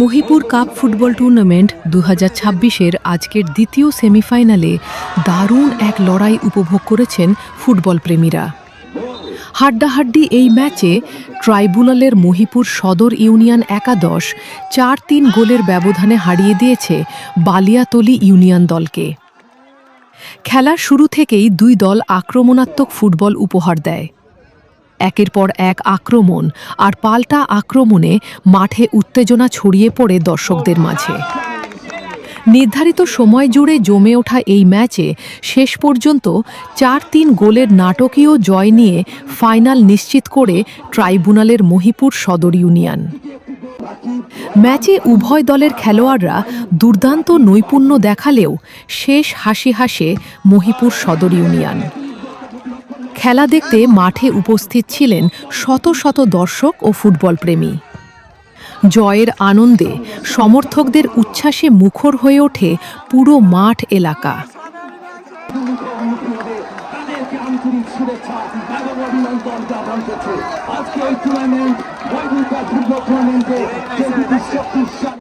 Mahipur cup football tournament 2026-এর আজকের দ্বিতীয় সেমিফাইনালে দারুণ এক লড়াই উপভোগ করেছেন ফুটবল প্রেমীরা। হাড্ডাহাড্ডি এই ম্যাচে ট্রাইব্যুনালের মহিপুর সদর ইউনিয়ন একাদশ 4-3 গোলের ব্যবধানে হারিয়ে দিয়েছে বালিয়াতলী ইউনিয়ন দলকে। খেলার শুরু থেকেই দুই দল আক্রমণাত্মক ফুটবল উপহার দেয়। একের পর এক আক্রমণ আর পাল্টা আক্রমণে মাঠে উত্তেজনা ছড়িয়ে পড়ে দর্শকদের মাঝে। নির্ধারিত সময় জুড়ে জমে ওঠা এই ম্যাচে শেষ পর্যন্ত 4-3 গোলের নাটকীয় জয় নিয়ে ফাইনাল নিশ্চিত করে ট্রাইব্যুনালের মহিপুর সদর ইউনিয়ন। ম্যাচে উভয় দলের খেলোয়াড়রা দুর্দান্ত নৈপুণ্য দেখালেও শেষ হাসি হাসে মহিপুর সদর ইউনিয়ন। খেলা দেখতে মাঠে উপস্থিত ছিলেন শত শত দর্শক ও ফুটবল প্রেমী। জয়ের আনন্দে সমর্থকদের উচ্ছ্বাসে মুখর হয়ে ওঠে পুরো মাঠ এলাকা।